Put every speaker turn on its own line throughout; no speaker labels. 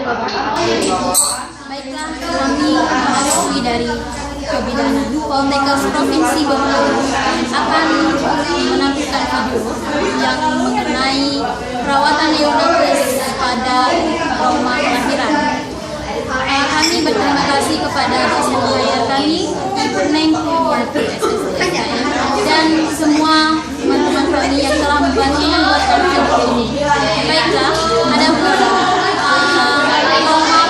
Baiklah, kami mahasiswi dari Kebidanan Poltekkes Provinsi Bengkulu akan menampilkan video yang mengenai perawatan neonates pada trauma kelahiran. Kami berterima kasih kepada dosen pengajar kami, Ibu Neng Kurniati SSD, dan semua teman-teman kami yang telah membuatkan video ini. Baiklah, adapun trauma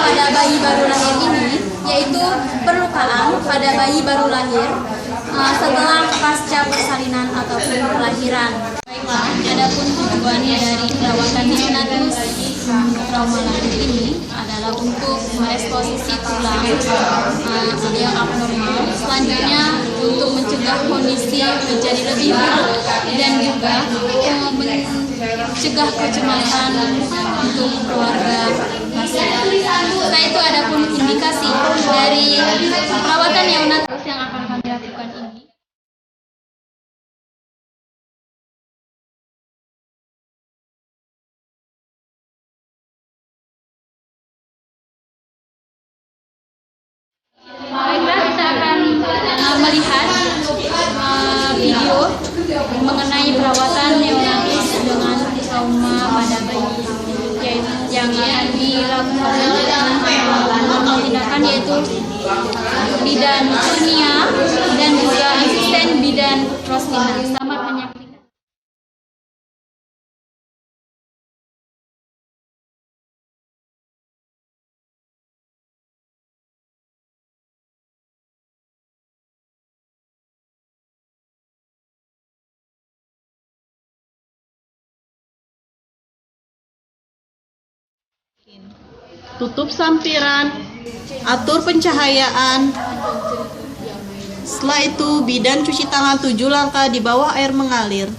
pada bayi baru lahir ini, yaitu perlukaan pada bayi baru lahir setelah pasca persalinan ataupun kelahiran. Baiklah, adapun tujuannya dari perawatan neonatus trauma lahir ini adalah untuk meresposisi tulang yang abnormal, selanjutnya untuk mencegah kondisi menjadi lebih buruk dan juga mencegah kecemasan untuk keluarga pasien. Setelah itu adapun indikasi dari perawatan neonatus yang akan kami lakukan ini. Baiklah, kita akan melihat video mengenai perawatan neonatus dengan trauma pada bayi, yang akan dilakukan tindakan yaitu bidan Kurnia dan juga asisten bidan Roslina. Selamat menyaksikan.
Tutup sampiran, atur pencahayaan. Setelah itu bidan cuci tangan 7 langkah di bawah air mengalir.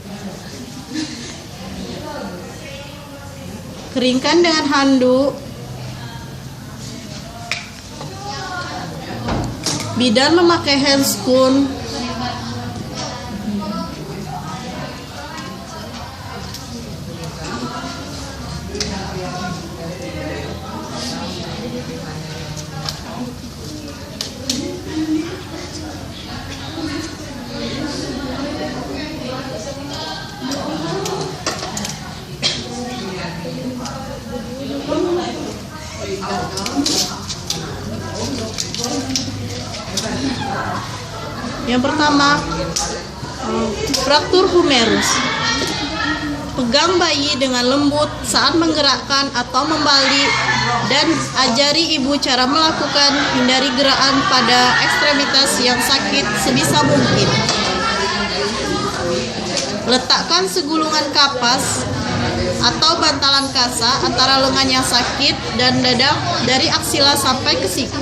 Keringkan dengan handuk. Bidan memakai handscoon. Yang pertama, fraktur humerus. Pegang bayi dengan lembut saat menggerakkan atau membalik dan ajari ibu cara melakukan, hindari gerakan pada ekstremitas yang sakit sebisa mungkin. Letakkan segulungan kapas atau bantalan kasa antara lengan yang sakit dan dada dari aksila sampai ke siku.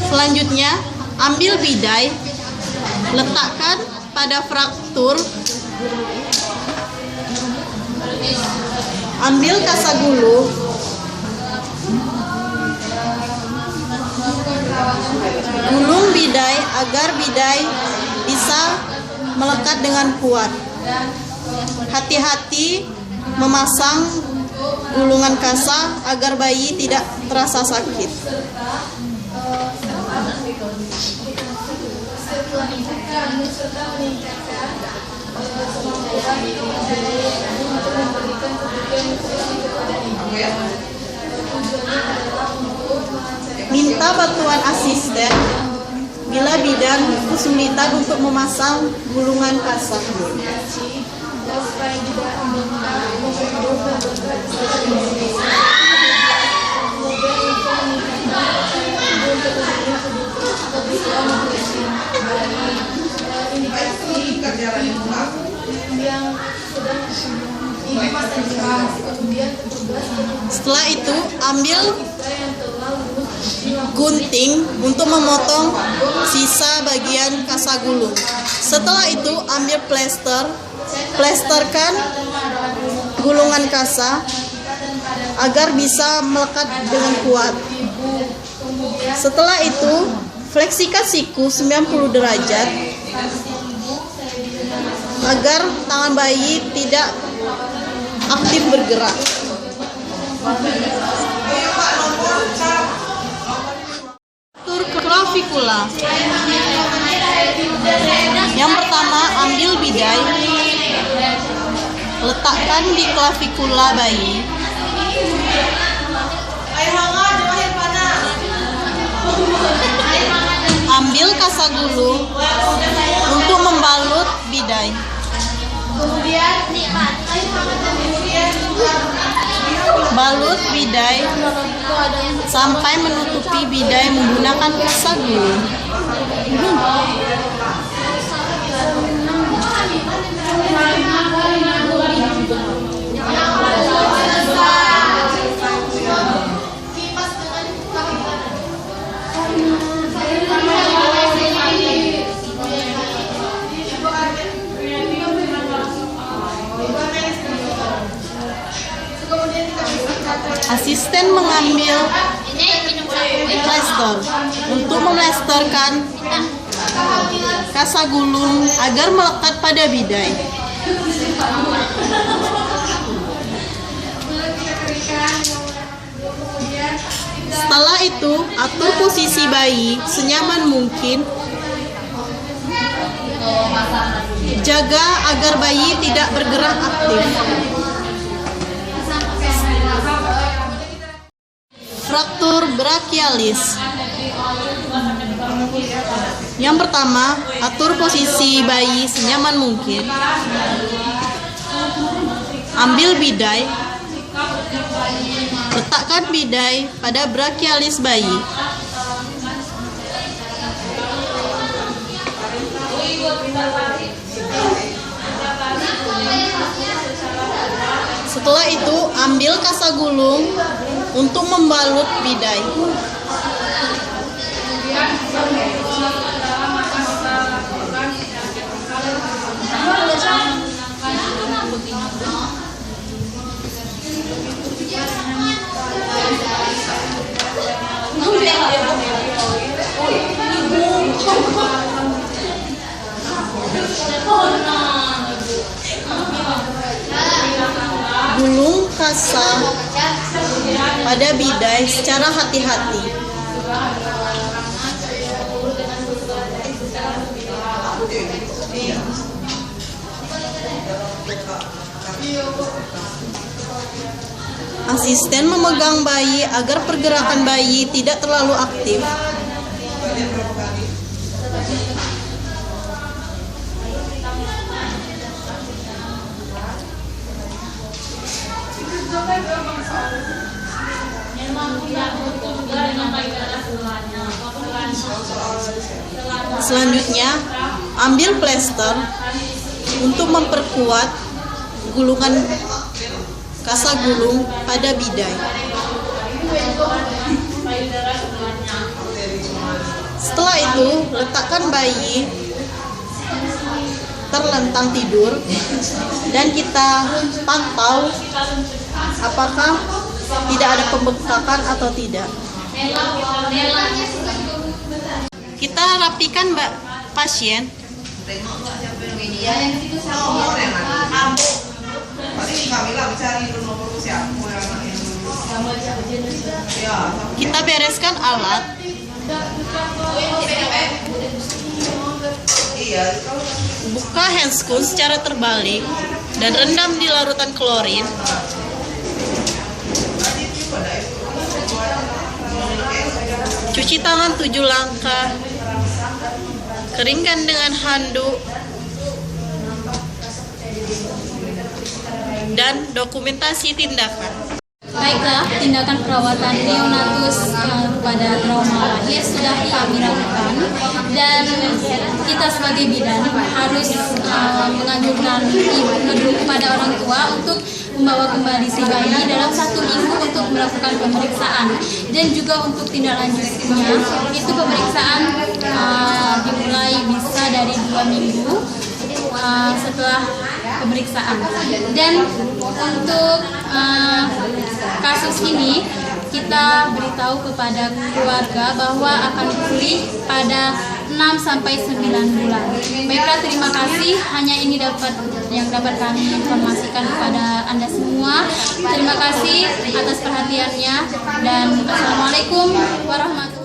Selanjutnya, ambil bidai, letakkan pada fraktur, ambil kasa gulung, gulung bidai agar bidai bisa melekat dengan kuat. Hati-hati memasang gulungan kasa agar bayi tidak terasa sakit. Minta bantuan asisten bila bidan kesulitan untuk memasang gulungan kasa. Setelah itu, ambil gunting untuk memotong sisa bagian kasa gulung. Setelah itu, ambil plester, plesterkan gulungan kasa agar bisa melekat dengan kuat. Setelah itu, fleksikan siku 90 derajat. agar tangan bayi tidak aktif bergerak. Atur klavikula. Yang pertama, ambil bidai, letakkan di klavikula bayi. Ambil kasagulung untuk membalut bidai. Balut bidai sampai menutupi bidai menggunakan kasagulung. Asisten mengambil plester untuk memelesterkan kasagulung agar melekat pada bidai. Setelah itu, atur posisi bayi senyaman mungkin. Jaga agar bayi tidak bergerak aktif. Fraktur brachialis. Yang pertama, atur posisi bayi senyaman mungkin. Ambil bidai, letakkan bidai pada brachialis bayi. Setelah itu, ambil kasagulung untuk membalut bidai. Gulung kasa pada bidai secara hati-hati. Asisten memegang bayi agar pergerakan bayi tidak terlalu aktif. Selanjutnya, ambil plester untuk memperkuat gulungan kasagulung pada bidai. Setelah itu, letakkan bayi terlentang tidur dan kita pantau apakah tidak ada pembengkakan atau tidak. Kita rapikan pasien. Kita bereskan alat. Buka handscoon secara terbalik dan rendam di larutan klorin. Cuci tangan 7 langkah. Keringkan dengan handuk. Dan dokumentasi tindakan.
Baiklah, tindakan perawatan neonatus pada trauma lahir sudah kami lakukan, dan kita sebagai bidan harus menganjurkan kepada orang tua untuk membawa kembali si bayi dalam 1 minggu untuk melakukan pemeriksaan, dan juga untuk tindak lanjutnya itu pemeriksaan dimulai bisa dari 2 minggu setelah pemeriksaan. Dan untuk kasus ini kita beritahu kepada keluarga bahwa akan pulih pada 6 sampai 9 bulan. Baiklah, terima kasih. Hanya ini yang dapat kami informasikan kepada Anda semua. Terima kasih atas perhatiannya dan Assalamualaikum warahmatullahi wabarakatuh.